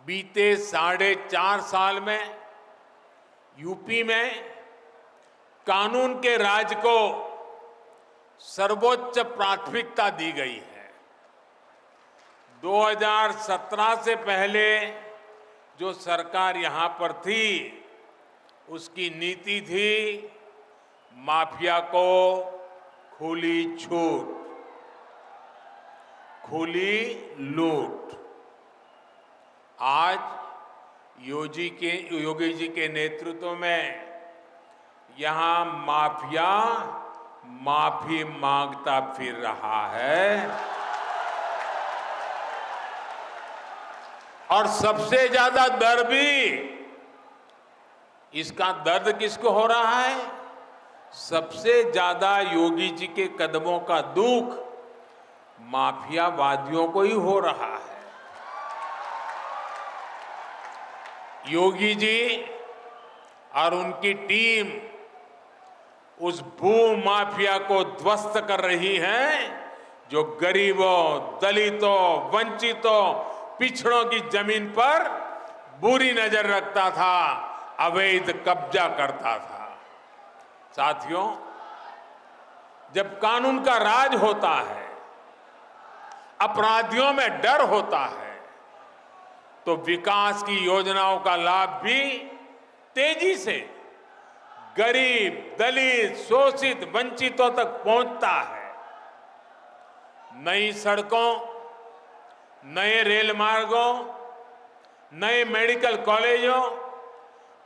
बीते 4.5 साल में यूपी में कानून के राज को सर्वोच्च प्राथमिकता दी गई है। 2017 से पहले जो सरकार यहां पर थी, उसकी नीति थी माफिया को खुली छूट, खुली लूट। आज योगी जी के नेतृत्व में यहां माफिया माफी मांगता फिर रहा है। और सबसे ज्यादा दर्द भी इसका दर्द किसको हो रहा है? सबसे ज्यादा योगी जी के कदमों का दुख माफियावादियों को ही हो रहा है। योगी जी और उनकी टीम उस भू माफिया को ध्वस्त कर रही है जो गरीबों, दलितों, वंचितों, पिछड़ों की जमीन पर बुरी नजर रखता था, अवैध कब्जा करता था। साथियों, जब कानून का राज होता है, अपराधियों में डर होता है, तो विकास की योजनाओं का लाभ भी तेजी से गरीब, दलित, शोषित, वंचितों तक पहुंचता है। नई सड़कों, नए रेल मार्गों, नए मेडिकल कॉलेजों,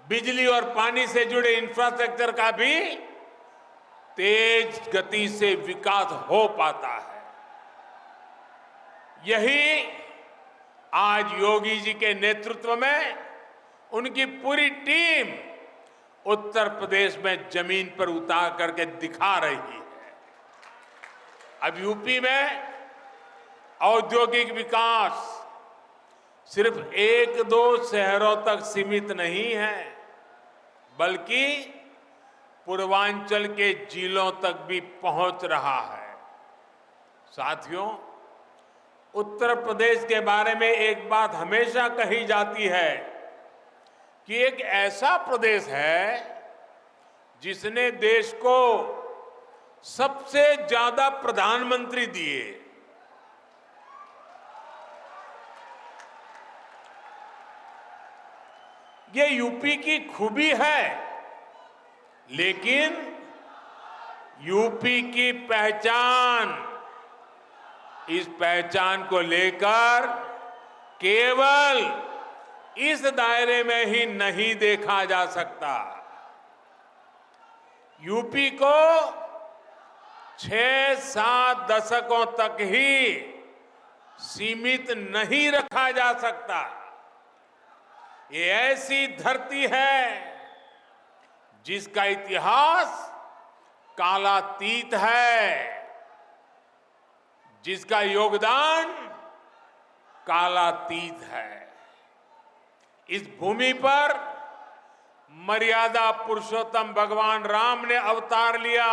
बिजली और पानी से जुड़े इंफ्रास्ट्रक्चर का भी तेज गति से विकास हो पाता है। यही आज योगी जी के नेतृत्व में उनकी पूरी टीम उत्तर प्रदेश में जमीन पर उतार करके दिखा रही है। अब यूपी में औद्योगिक विकास सिर्फ 1-2 शहरों तक सीमित नहीं है, बल्कि पूर्वांचल के जिलों तक भी पहुंच रहा है। साथियों, उत्तर प्रदेश के बारे में एक बात हमेशा कही जाती है कि एक ऐसा प्रदेश है जिसने देश को सबसे ज्यादा प्रधानमंत्री दिए। ये यूपी की खूबी है, लेकिन यूपी की पहचान, इस पहचान को लेकर केवल इस दायरे में ही नहीं देखा जा सकता। यूपी को 6-7 दशकों तक ही सीमित नहीं रखा जा सकता। ये ऐसी धरती है जिसका इतिहास कालातीत है, जिसका योगदान कालातीत है। इस भूमि पर मर्यादा पुरुषोत्तम भगवान राम ने अवतार लिया।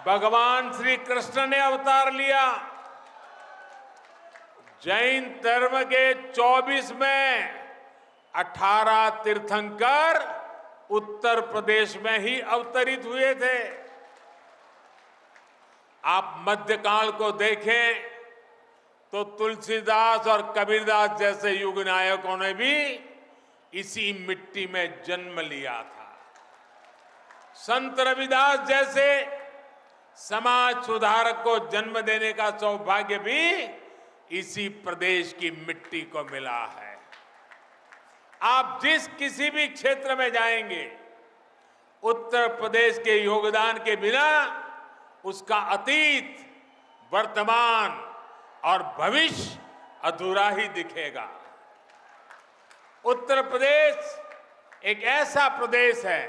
भगवान श्री कृष्ण ने अवतार लिया। जैन धर्म के 24 में 18 तीर्थंकर उत्तर प्रदेश में ही अवतरित हुए थे। आप मध्यकाल को देखें तो तुलसीदास और कबीरदास जैसे युग नायकों ने भी इसी मिट्टी में जन्म लिया था। संत रविदास जैसे समाज सुधारक को जन्म देने का सौभाग्य भी इसी प्रदेश की मिट्टी को मिला है। आप जिस किसी भी क्षेत्र में जाएंगे, उत्तर प्रदेश के योगदान के बिना उसका अतीत, वर्तमान और भविष्य अधूरा ही दिखेगा। उत्तर प्रदेश एक ऐसा प्रदेश है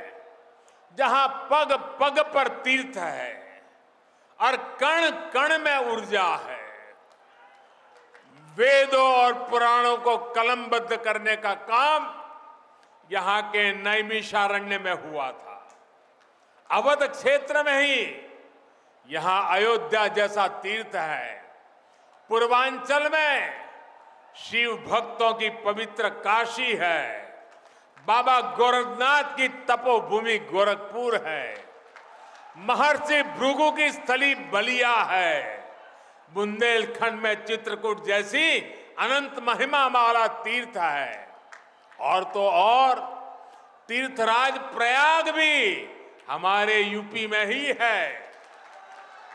जहां पग पग पर तीर्थ है और कण कण में ऊर्जा है। वेदों और पुराणों को कलमबद्ध करने का काम यहां के नैमिषारण्य में हुआ था। अवध क्षेत्र में ही यहां अयोध्या जैसा तीर्थ है। पूर्वांचल में शिव भक्तों की पवित्र काशी है। बाबा गोरखनाथ की तपोभूमि गोरखपुर है। महर्षि भृगु की स्थली बलिया है। बुंदेलखंड में चित्रकूट जैसी अनंत महिमा वाला तीर्थ है। और तो और तीर्थराज प्रयाग भी हमारे यूपी में ही है।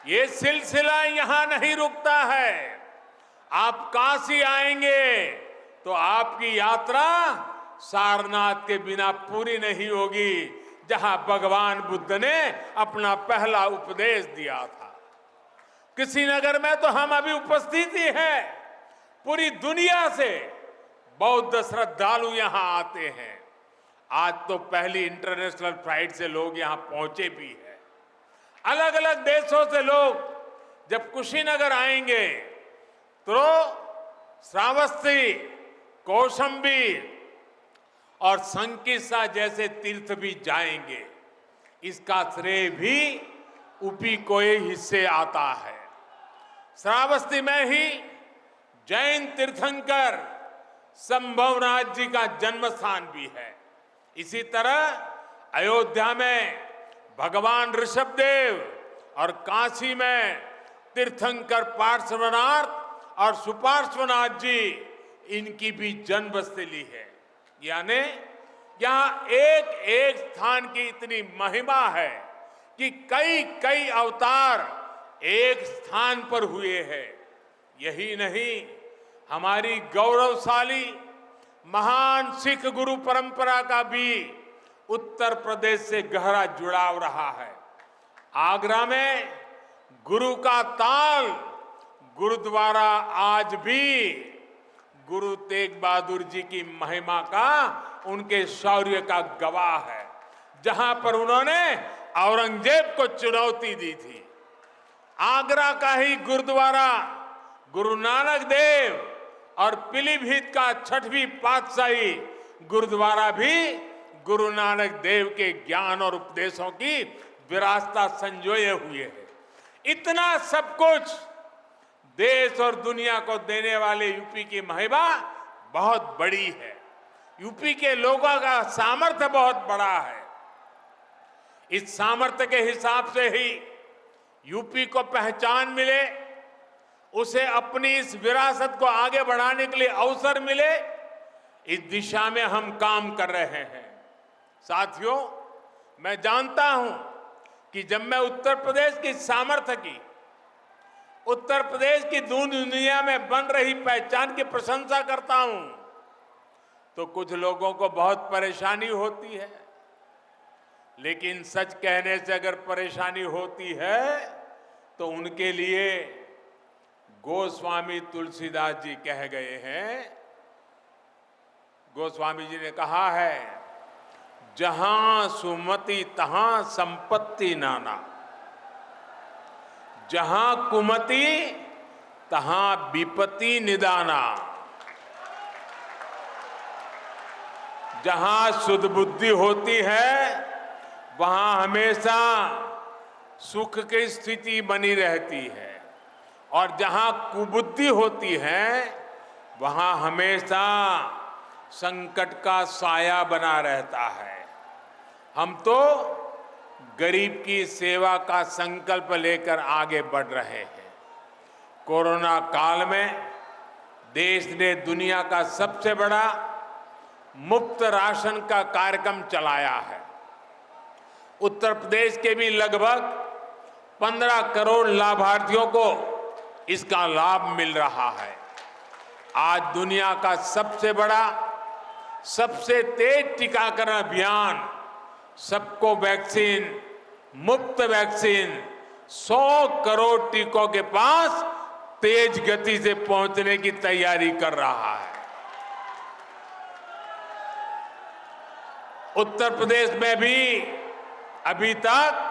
ये सिलसिला यहां नहीं रुकता है। आप काशी आएंगे तो आपकी यात्रा सारनाथ के बिना पूरी नहीं होगी, जहां भगवान बुद्ध ने अपना पहला उपदेश दिया था। कुशीनगर में तो हम अभी उपस्थित ही हैं। पूरी दुनिया से बौद्ध श्रद्धालु यहां आते हैं। आज तो पहली इंटरनेशनल फ्लाइट से लोग यहां पहुंचे भी हैं। अलग अलग देशों से लोग जब कुशीनगर आएंगे तो श्रावस्ती, कौशाम्बी और संकिसा जैसे तीर्थ भी जाएंगे। इसका श्रेय भी यूपी को हिस्से आता है। श्रावस्ती में ही जैन तीर्थंकर संभवनाथ जी का जन्म स्थान भी है। इसी तरह अयोध्या में भगवान ऋषभदेव और काशी में तीर्थंकर पार्श्वनाथ और सुपार्श्वनाथ जी, इनकी भी जन्मस्थली है। यानी यहां एक एक स्थान की इतनी महिमा है कि कई कई अवतार एक स्थान पर हुए हैं। यही नहीं, हमारी गौरवशाली महान सिख गुरु परंपरा का भी उत्तर प्रदेश से गहरा जुड़ाव रहा है। आगरा में गुरु का ताल गुरुद्वारा आज भी गुरु तेग बहादुर जी की महिमा का, उनके शौर्य का गवाह है, जहां पर उन्होंने औरंगजेब को चुनौती दी थी। आगरा का ही गुरुद्वारा गुरु नानक देव और पीलीभीत का 6वीं पातशाही गुरुद्वारा भी गुरु नानक देव के ज्ञान और उपदेशों की विरासत संजोए हुए है। इतना सब कुछ देश और दुनिया को देने वाले यूपी की महिमा बहुत बड़ी है। यूपी के लोगों का सामर्थ्य बहुत बड़ा है। इस सामर्थ्य के हिसाब से ही यूपी को पहचान मिले, उसे अपनी इस विरासत को आगे बढ़ाने के लिए अवसर मिले, इस दिशा में हम काम कर रहे हैं। साथियों, मैं जानता हूं कि जब मैं उत्तर प्रदेश की सामर्थ्य की, उत्तर प्रदेश की दुनिया में बन रही पहचान की प्रशंसा करता हूं, तो कुछ लोगों को बहुत परेशानी होती है। लेकिन सच कहने से अगर परेशानी होती है तो उनके लिए गोस्वामी तुलसीदास जी कह गए हैं। गोस्वामी जी ने कहा है, जहां सुमति तहां संपत्ति नाना, जहां कुमति तहां विपत्ति निदाना। जहां शुद्ध बुद्धि होती है वहां हमेशा सुख की स्थिति बनी रहती है, और जहां कुबुद्धि होती है वहां हमेशा संकट का साया बना रहता है। हम तो गरीब की सेवा का संकल्प लेकर आगे बढ़ रहे हैं। कोरोना काल में देश ने दुनिया का सबसे बड़ा मुफ्त राशन का कार्यक्रम चलाया है। उत्तर प्रदेश के भी लगभग 15 करोड़ लाभार्थियों को इसका लाभ मिल रहा है। आज दुनिया का सबसे बड़ा, सबसे तेज टीकाकरण अभियान सबको वैक्सीन, मुफ्त वैक्सीन 100 करोड़ टीकों के पास तेज गति से पहुंचने की तैयारी कर रहा है। उत्तर प्रदेश में भी अभी तक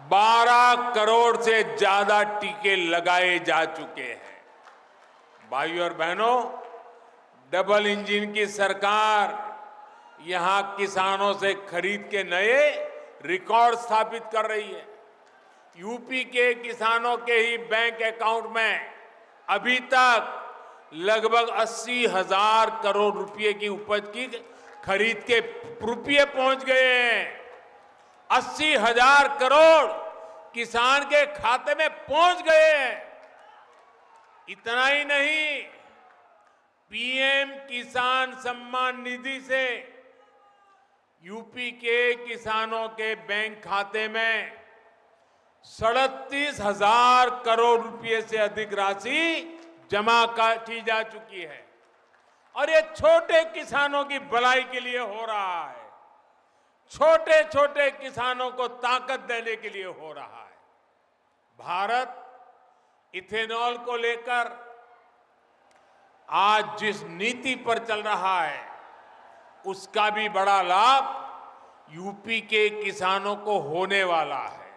12 करोड़ से ज्यादा टीके लगाए जा चुके हैं। भाइयों और बहनों, डबल इंजन की सरकार यहां किसानों से खरीद के नए रिकॉर्ड स्थापित कर रही है। यूपी के किसानों के ही बैंक अकाउंट में अभी तक लगभग 80,000 करोड़ रुपए की उपज की खरीद के रुपये पहुंच गए हैं। 80,000 करोड़ किसान के खाते में पहुंच गए हैं। इतना ही नहीं, पीएम किसान सम्मान निधि से यूपी के किसानों के बैंक खाते में 37,000 करोड़ रुपए से अधिक राशि जमा की जा चुकी है। और ये छोटे किसानों की भलाई के लिए हो रहा है, छोटे छोटे किसानों को ताकत देने के लिए हो रहा है। भारत इथेनॉल को लेकर आज जिस नीति पर चल रहा है, उसका भी बड़ा लाभ यूपी के किसानों को होने वाला है।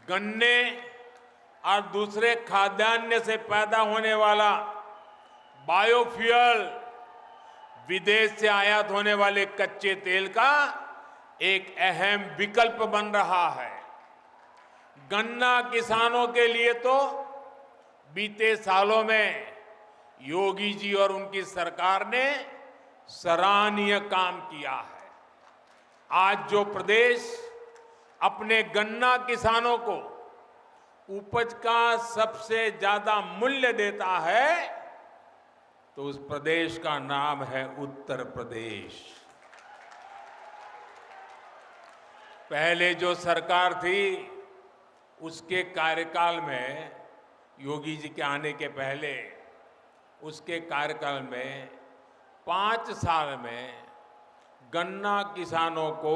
गन्ने और दूसरे खाद्यान्न से पैदा होने वाला बायोफ्यूल, विदेश से आयात होने वाले कच्चे तेल का एक अहम विकल्प बन रहा है। गन्ना किसानों के लिए तो बीते सालों में योगी जी और उनकी सरकार ने सराहनीय काम किया है। आज जो प्रदेश अपने गन्ना किसानों को उपज का सबसे ज्यादा मूल्य देता है, तो उस प्रदेश का नाम है उत्तर प्रदेश। पहले जो सरकार थी, उसके कार्यकाल में, योगी जी के आने के पहले उसके कार्यकाल में 5 साल में गन्ना किसानों को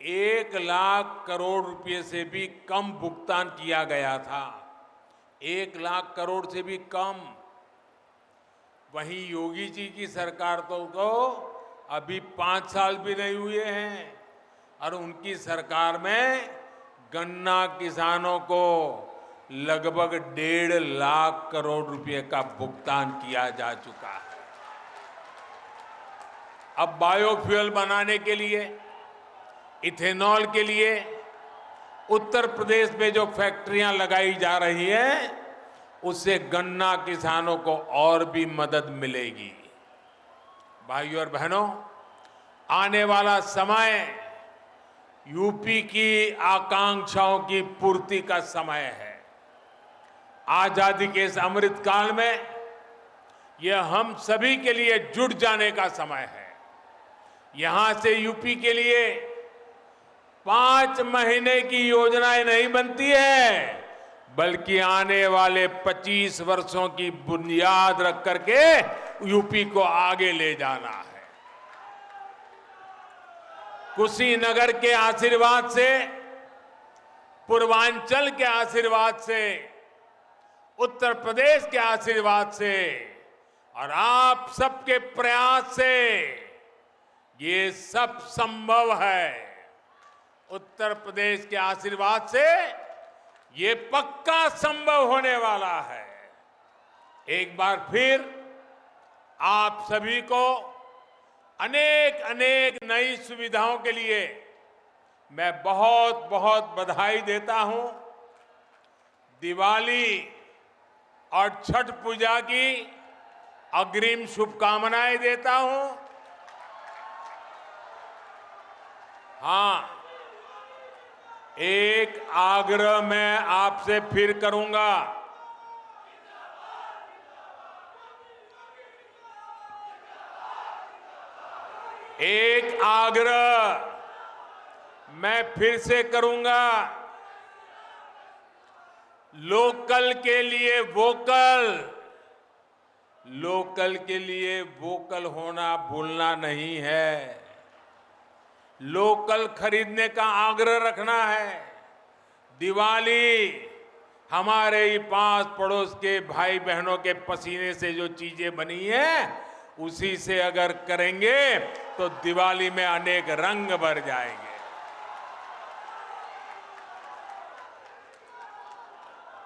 1 लाख करोड़ रुपए से भी कम भुगतान किया गया था। 1 लाख करोड़ से भी कम। वहीं योगी जी की सरकार तो अभी 5 साल भी नहीं हुए हैं और उनकी सरकार में गन्ना किसानों को लगभग 1.5 लाख करोड़ रुपए का भुगतान किया जा चुका है। अब बायोफ्यूल बनाने के लिए, इथेनॉल के लिए उत्तर प्रदेश में जो फैक्ट्रियां लगाई जा रही हैं, उससे गन्ना किसानों को और भी मदद मिलेगी। भाइयों और बहनों, आने वाला समय यूपी की आकांक्षाओं की पूर्ति का समय है। आजादी के इस अमृत काल में यह हम सभी के लिए जुट जाने का समय है। यहां से यूपी के लिए 5 महीने की योजनाएं नहीं बनती है, बल्कि आने वाले 25 वर्षों की बुनियाद रख करके यूपी को आगे ले जाना है। कुशीनगर के आशीर्वाद से, पूर्वांचल के आशीर्वाद से, उत्तर प्रदेश के आशीर्वाद से और आप सबके प्रयास से ये सब संभव है। उत्तर प्रदेश के आशीर्वाद से ये पक्का संभव होने वाला है। एक बार फिर आप सभी को अनेक अनेक नई सुविधाओं के लिए मैं बहुत बहुत बधाई देता हूं। दिवाली और छठ पूजा की अग्रिम शुभकामनाएं देता हूं। हाँ, एक आग्रह मैं आपसे फिर करूंगा। एक आग्रह मैं फिर से करूंगा। लोकल के लिए वोकल, लोकल के लिए वोकल होना भूलना नहीं है। लोकल खरीदने का आग्रह रखना है। दिवाली हमारे ही पास पड़ोस के भाई बहनों के पसीने से जो चीजें बनी है, उसी से अगर करेंगे तो दिवाली में अनेक रंग भर जाएंगे।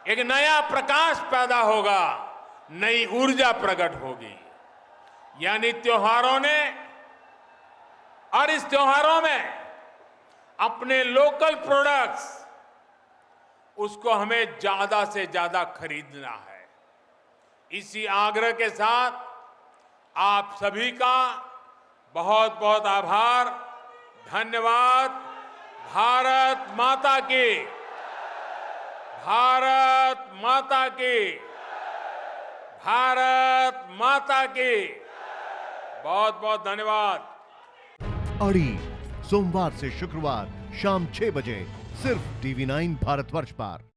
एक नया प्रकाश पैदा होगा, नई ऊर्जा प्रकट होगी। यानी त्योहारों ने और इस त्योहारों में अपने लोकल प्रोडक्ट्स उसको हमें ज्यादा से ज्यादा खरीदना है। इसी आग्रह के साथ आप सभी का बहुत बहुत आभार, धन्यवाद। भारत माता की, भारत माता की, भारत माता की। बहुत बहुत धन्यवाद। अड़ी सोमवार से शुक्रवार शाम 6 बजे सिर्फ TV9 भारतवर्ष पर।